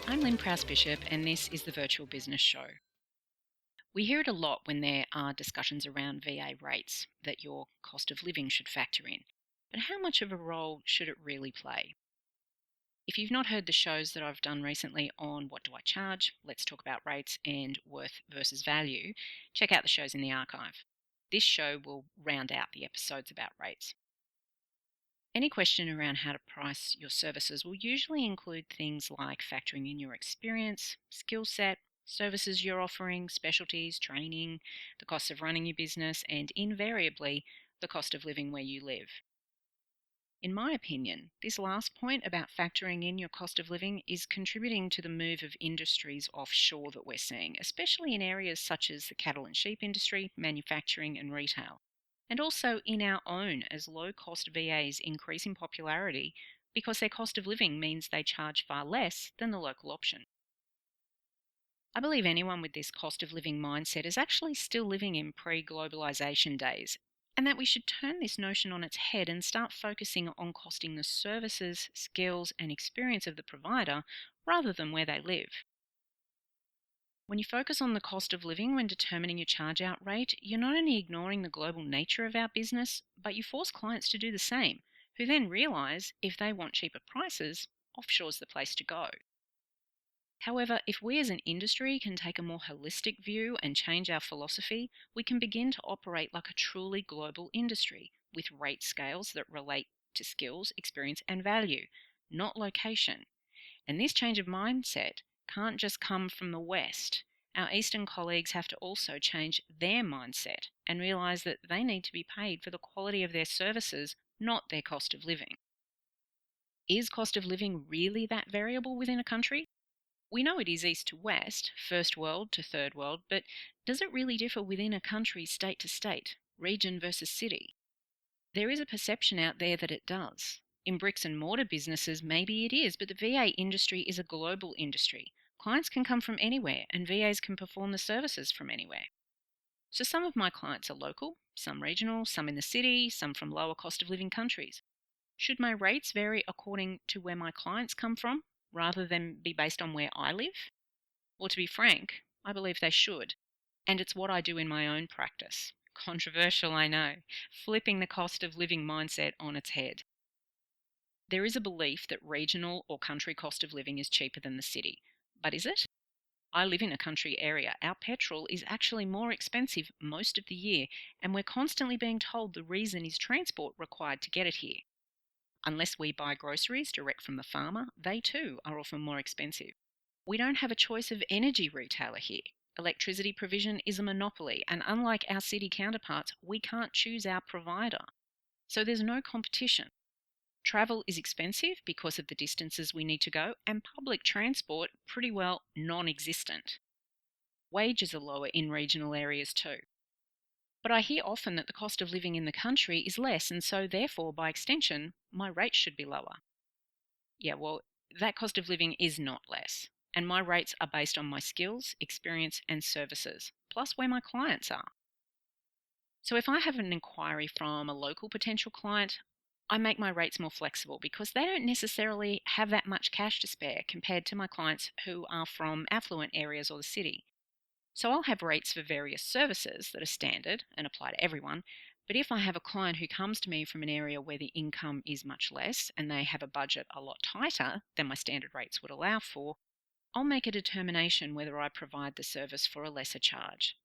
I'm Lynn Prowse-Bishop, and this is the Virtual Business Show. We hear it a lot when there are discussions around VA rates that your cost of living should factor in. But how much of a role should it really play? If you've not heard the shows that I've done recently on What Do I Charge, Let's Talk About Rates, and Worth versus Value, check out the shows in the archive. This show will round out the episodes about rates. Any question around how to price your services will usually include things like factoring in your experience, skill set, services you're offering, specialties, training, the cost of running your business, and invariably the cost of living where you live. In my opinion, this last point about factoring in your cost of living is contributing to the move of industries offshore that we're seeing, especially in areas such as the cattle and sheep industry, manufacturing, and retail. And also in our own as low-cost VAs increase in popularity because their cost of living means they charge far less than the local option. I believe anyone with this cost of living mindset is actually still living in pre-globalization days, and that we should turn this notion on its head and start focusing on costing the services, skills, and experience of the provider rather than where they live. When you focus on the cost of living when determining your charge out rate, you're not only ignoring the global nature of our business, but you force clients to do the same, who then realize if they want cheaper prices, offshore's the place to go. However, if we as an industry can take a more holistic view and change our philosophy, we can begin to operate like a truly global industry with rate scales that relate to skills, experience, and value, not location. And this change of mindset can't just come from the West. Our Eastern colleagues have to also change their mindset and realize that they need to be paid for the quality of their services, not their cost of living. Is cost of living really that variable within a country? We know it is east to west, first world to third world, but does it really differ within a country state to state, region versus city? There is a perception out there that it does. In bricks and mortar businesses, maybe it is, but the VA industry is a global industry. Clients can come from anywhere, and VAs can perform the services from anywhere. So some of my clients are local, some regional, some in the city, some from lower cost of living countries. Should my rates vary according to where my clients come from, rather than be based on where I live? Well, to be frank, I believe they should. And it's what I do in my own practice. Controversial, I know, flipping the cost of living mindset on its head. There is a belief that regional or country cost of living is cheaper than the city. But is it? I live in a country area. Our petrol is actually more expensive most of the year, and we're constantly being told the reason is transport required to get it here. Unless we buy groceries direct from the farmer, they too are often more expensive. We don't have a choice of energy retailer here. Electricity provision is a monopoly, and unlike our city counterparts, we can't choose our provider. So there's no competition. Travel is expensive because of the distances we need to go, and public transport pretty well non-existent. Wages are lower in regional areas too. But I hear often that the cost of living in the country is less, and so therefore, by extension, my rates should be lower. Yeah, well, that cost of living is not less, and my rates are based on my skills, experience, and services, plus where my clients are. So if I have an inquiry from a local potential client, I make my rates more flexible because they don't necessarily have that much cash to spare compared to my clients who are from affluent areas or the city. So I'll have rates for various services that are standard and apply to everyone. But if I have a client who comes to me from an area where the income is much less and they have a budget a lot tighter than my standard rates would allow for, I'll make a determination whether I provide the service for a lesser charge.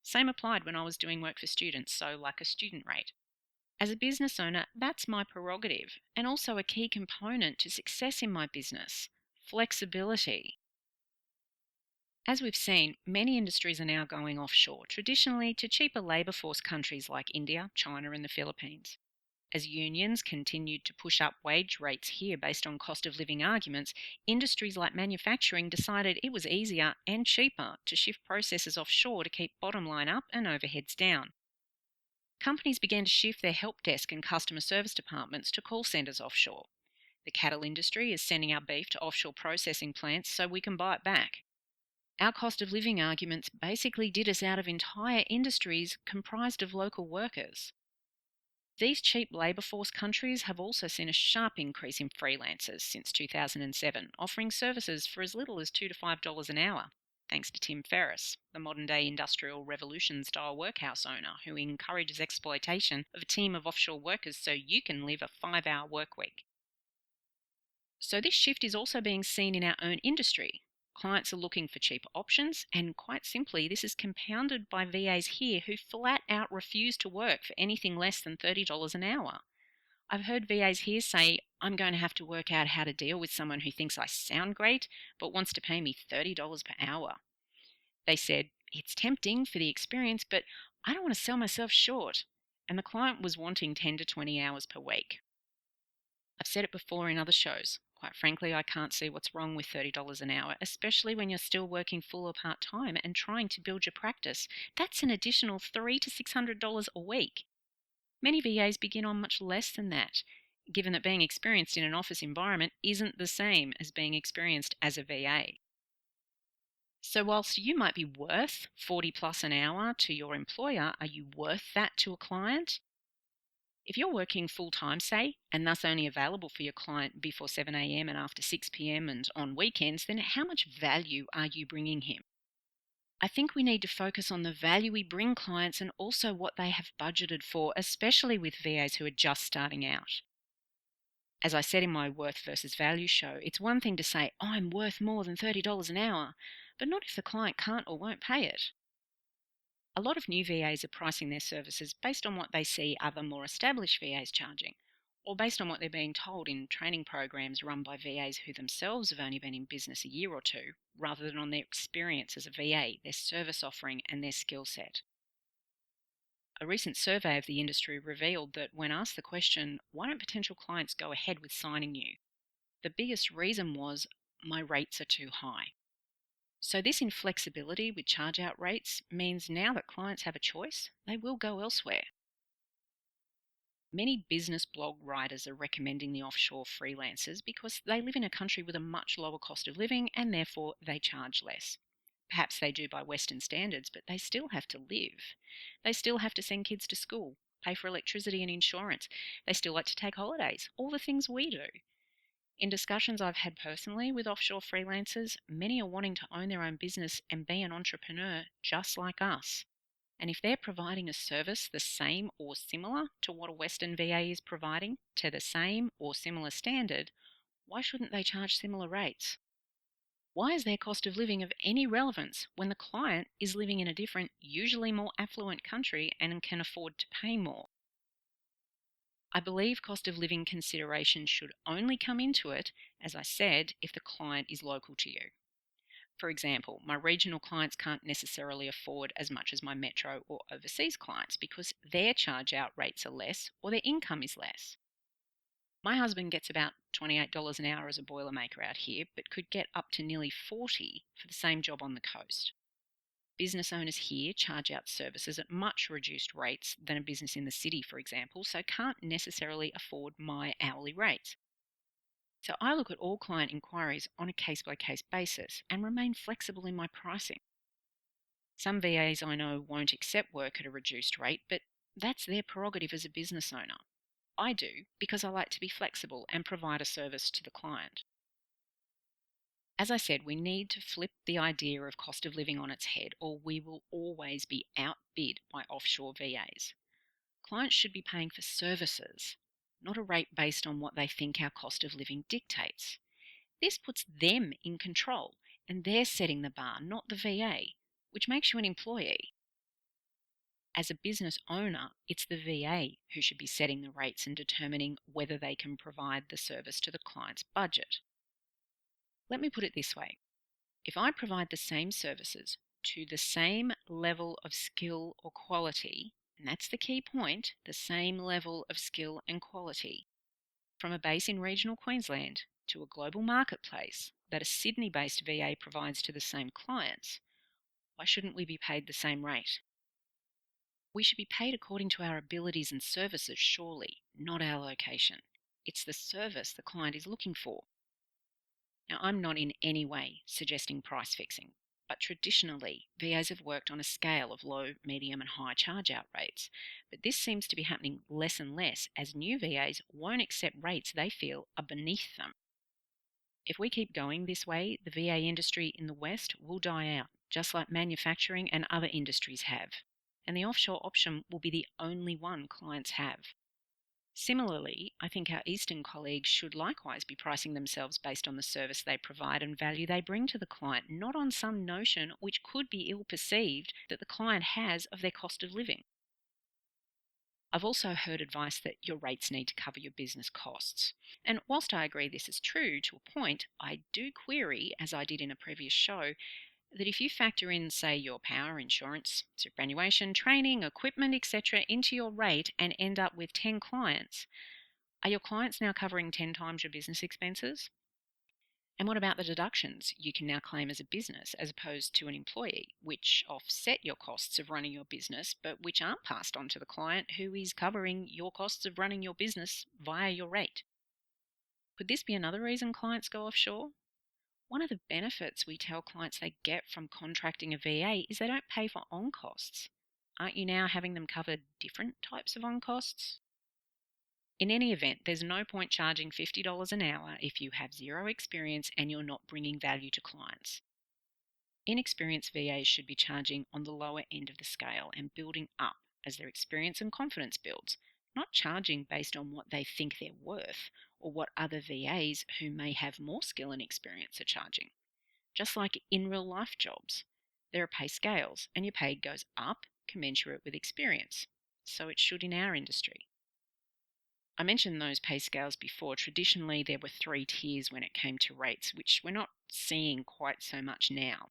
Same applied when I was doing work for students, so like a student rate. As a business owner, that's my prerogative and also a key component to success in my business: flexibility. As we've seen, many industries are now going offshore, traditionally to cheaper labour force countries like India, China and the Philippines. As unions continued to push up wage rates here based on cost of living arguments, industries like manufacturing decided it was easier and cheaper to shift processes offshore to keep bottom line up and overheads down. Companies began to shift their help desk and customer service departments to call centres offshore. The cattle industry is sending our beef to offshore processing plants so we can buy it back. Our cost of living arguments basically did us out of entire industries comprised of local workers. These cheap labour force countries have also seen a sharp increase in freelancers since 2007, offering services for as little as $2 to $5 an hour, thanks to Tim Ferriss, the modern day industrial revolution style workhouse owner who encourages exploitation of a team of offshore workers so you can live a 5-hour work week. So, this shift is also being seen in our own industry. Clients are looking for cheaper options, and quite simply, this is compounded by VAs here who flat out refuse to work for anything less than $30 an hour. I've heard VAs here say, I'm going to have to work out how to deal with someone who thinks I sound great but wants to pay me $30 per hour. They said, it's tempting for the experience, but I don't want to sell myself short. And the client was wanting 10 to 20 hours per week. I've said it before in other shows. Quite frankly, I can't see what's wrong with $30 an hour, especially when you're still working full or part-time and trying to build your practice. That's an additional $300 to $600 a week. Many VAs begin on much less than that, given that being experienced in an office environment isn't the same as being experienced as a VA. So whilst you might be worth 40 plus an hour to your employer, are you worth that to a client? If you're working full-time, say, and thus only available for your client before 7 a.m. and after 6 p.m. and on weekends, then how much value are you bringing him? I think we need to focus on the value we bring clients and also what they have budgeted for, especially with VAs who are just starting out. As I said in my worth versus value show, it's one thing to say, I'm worth more than $30 an hour, but not if the client can't or won't pay it. A lot of new VAs are pricing their services based on what they see other more established VAs charging, or based on what they're being told in training programs run by VAs who themselves have only been in business a year or two, rather than on their experience as a VA, their service offering, and their skill set. A recent survey of the industry revealed that when asked the question, why don't potential clients go ahead with signing you? The biggest reason was, my rates are too high. So this inflexibility with charge-out rates means now that clients have a choice, they will go elsewhere. Many business blog writers are recommending the offshore freelancers because they live in a country with a much lower cost of living and therefore they charge less. Perhaps they do by Western standards, but they still have to live. They still have to send kids to school, pay for electricity and insurance. They still like to take holidays, all the things we do. In discussions I've had personally with offshore freelancers, many are wanting to own their own business and be an entrepreneur just like us. And if they're providing a service the same or similar to what a Western VA is providing to the same or similar standard, why shouldn't they charge similar rates? Why is their cost of living of any relevance when the client is living in a different, usually more affluent country and can afford to pay more? I believe cost of living considerations should only come into it, as I said, if the client is local to you. For example, my regional clients can't necessarily afford as much as my metro or overseas clients because their charge out rates are less or their income is less. My husband gets about $28 an hour as a boilermaker out here, but could get up to nearly $40 for the same job on the coast. Business owners here charge out services at much reduced rates than a business in the city, for example, so can't necessarily afford my hourly rates. So I look at all client inquiries on a case-by-case basis and remain flexible in my pricing. Some VAs I know won't accept work at a reduced rate, but that's their prerogative as a business owner. I do because I like to be flexible and provide a service to the client. As I said, we need to flip the idea of cost of living on its head, or we will always be outbid by offshore VAs. Clients should be paying for services, not a rate based on what they think our cost of living dictates. This puts them in control, and they're setting the bar, not the VA, which makes you an employee. As a business owner, it's the VA who should be setting the rates and determining whether they can provide the service to the client's budget. Let me put it this way. If I provide the same services to the same level of skill or quality, and that's the key point, the same level of skill and quality, from a base in regional Queensland to a global marketplace that a Sydney-based VA provides to the same clients, why shouldn't we be paid the same rate? We should be paid according to our abilities and services, surely, not our location. It's the service the client is looking for. Now, I'm not in any way suggesting price fixing. But traditionally, VAs have worked on a scale of low, medium, and high charge out rates. But this seems to be happening less and less as new VAs won't accept rates they feel are beneath them. If we keep going this way, the VA industry in the West will die out, just like manufacturing and other industries have. And the offshore option will be the only one clients have. Similarly, I think our Eastern colleagues should likewise be pricing themselves based on the service they provide and value they bring to the client, not on some notion which could be ill perceived that the client has of their cost of living. I've also heard advice that your rates need to cover your business costs. And whilst I agree this is true to a point, I do query, as I did in a previous show, that if you factor in, say, your power, insurance, superannuation, training, equipment, etc., into your rate and end up with 10 clients, are your clients now covering 10 times your business expenses? And what about the deductions you can now claim as a business as opposed to an employee, which offset your costs of running your business, but which aren't passed on to the client who is covering your costs of running your business via your rate? Could this be another reason clients go offshore? One of the benefits we tell clients they get from contracting a VA is they don't pay for on costs. Aren't you now having them cover different types of on costs? In any event, there's no point charging $50 an hour if you have zero experience and you're not bringing value to clients. Inexperienced VAs should be charging on the lower end of the scale and building up as their experience and confidence builds, not charging based on what they think they're worth or what other VAs who may have more skill and experience are charging. Just like in real life jobs, there are pay scales and your pay goes up commensurate with experience. So it should in our industry. I mentioned those pay scales before. Traditionally, there were 3 tiers when it came to rates, which we're not seeing quite so much now.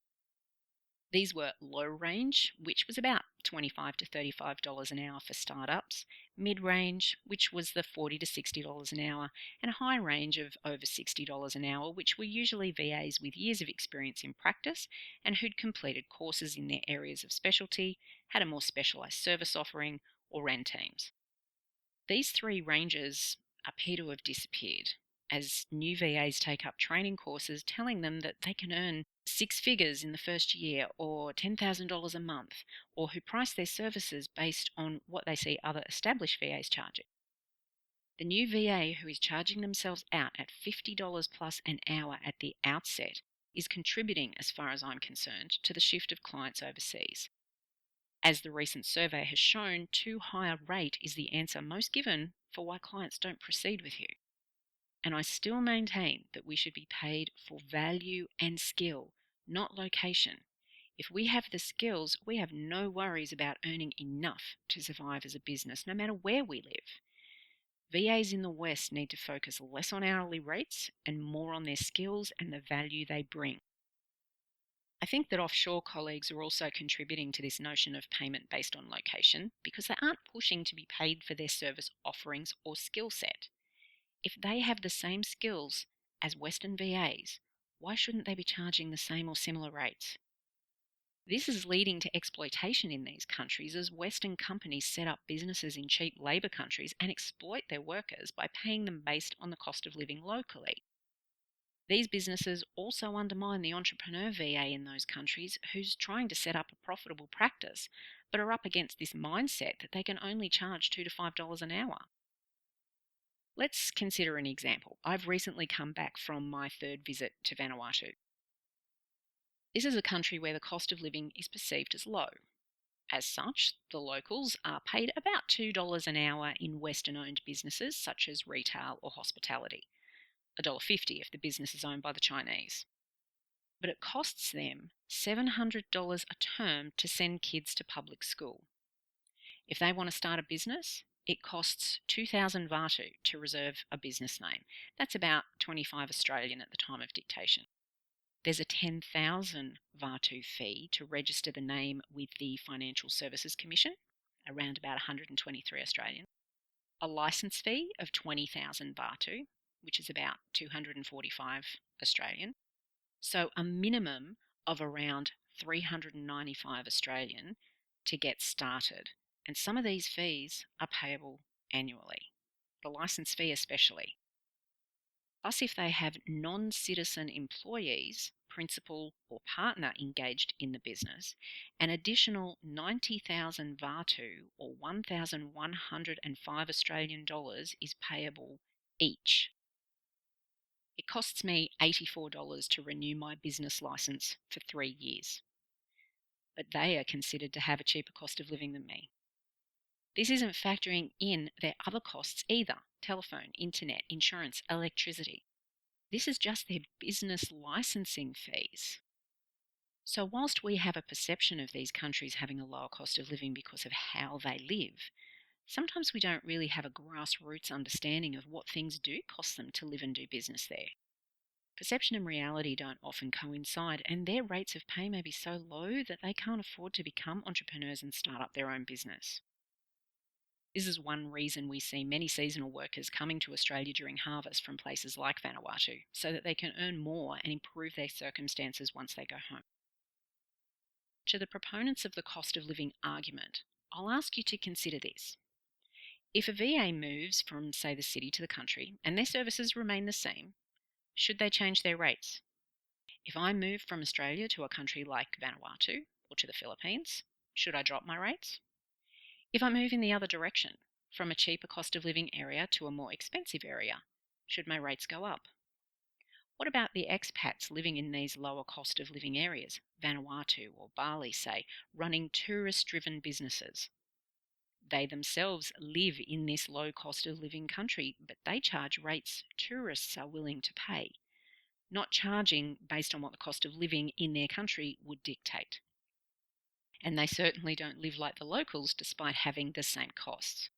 These were low range, which was about $25 to $35 an hour for startups, mid range, which was the $40 to $60 an hour, and a high range of over $60 an hour, which were usually VAs with years of experience in practice and who'd completed courses in their areas of specialty, had a more specialised service offering, or ran teams. These 3 ranges appear to have disappeared as new VAs take up training courses telling them that they can earn 6 figures in the first year or $10,000 a month, or who price their services based on what they see other established VAs charging. The new VA who is charging themselves out at $50 plus an hour at the outset is contributing, as far as I'm concerned, to the shift of clients overseas. As the recent survey has shown, too high a rate is the answer most given for why clients don't proceed with you. And I still maintain that we should be paid for value and skill, not location. If we have the skills, we have no worries about earning enough to survive as a business, no matter where we live. VAs in the West need to focus less on hourly rates and more on their skills and the value they bring. I think that offshore colleagues are also contributing to this notion of payment based on location because they aren't pushing to be paid for their service offerings or skill set. If they have the same skills as Western VAs, why shouldn't they be charging the same or similar rates? This is leading to exploitation in these countries as Western companies set up businesses in cheap labour countries and exploit their workers by paying them based on the cost of living locally. These businesses also undermine the entrepreneur VA in those countries who's trying to set up a profitable practice, but are up against this mindset that they can only charge $2 to $5 an hour. Let's consider an example. I've recently come back from my 3rd visit to Vanuatu. This is a country where the cost of living is perceived as low. As such, the locals are paid about $2 an hour in Western-owned businesses such as retail or hospitality. $1.50 if the business is owned by the Chinese. But it costs them $700 a term to send kids to public school. If they want to start a business, it costs 2,000 Vatu to reserve a business name. That's about 25 Australian at the time of dictation. There's a 10,000 Vatu fee to register the name with the Financial Services Commission, around about 123 Australian. A licence fee of 20,000 Vatu, which is about 245 Australian. So a minimum of around 395 Australian to get started. And some of these fees are payable annually, the licence fee especially. Plus, if they have non-citizen employees, principal or partner engaged in the business, an additional 90,000 Vatu or 1,105 Australian dollars is payable each. It costs me $84 to renew my business license for 3 years, but they are considered to have a cheaper cost of living than me. This isn't factoring in their other costs either: telephone, internet, insurance, electricity. This is just their business licensing fees. So whilst we have a perception of these countries having a lower cost of living because of how they live, sometimes we don't really have a grassroots understanding of what things do cost them to live and do business there. Perception and reality don't often coincide, and their rates of pay may be so low that they can't afford to become entrepreneurs and start up their own business. This is one reason we see many seasonal workers coming to Australia during harvest from places like Vanuatu, so that they can earn more and improve their circumstances once they go home. To the proponents of the cost of living argument, I'll ask you to consider this. If a VA moves from, say, the city to the country and their services remain the same, should they change their rates? If I move from Australia to a country like Vanuatu or to the Philippines, should I drop my rates? If I move in the other direction, from a cheaper cost of living area to a more expensive area, should my rates go up? What about the expats living in these lower cost of living areas, Vanuatu or Bali, say, running tourist-driven businesses? They themselves live in this low cost of living country, but they charge rates tourists are willing to pay, not charging based on what the cost of living in their country would dictate. And they certainly don't live like the locals despite having the same costs.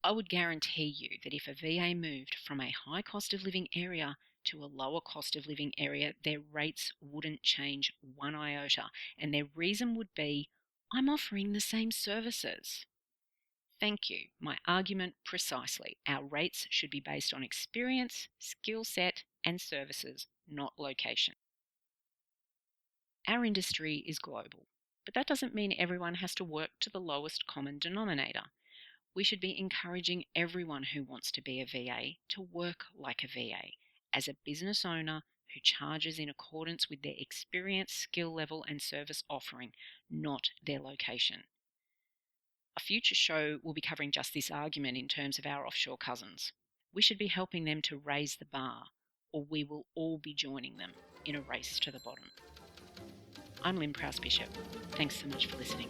I would guarantee you that if a VA moved from a high cost of living area to a lower cost of living area, their rates wouldn't change one iota, and their reason would be, I'm offering the same services. Thank you. My argument precisely. Our rates should be based on experience, skill set, and services, not location. Our industry is global, but that doesn't mean everyone has to work to the lowest common denominator. We should be encouraging everyone who wants to be a VA to work like a VA, as a business owner who charges in accordance with their experience, skill level, and service offering, not their location. A future show will be covering just this argument in terms of our offshore cousins. We should be helping them to raise the bar, or we will all be joining them in a race to the bottom. I'm Lynn Prowse-Bishop. Thanks so much for listening.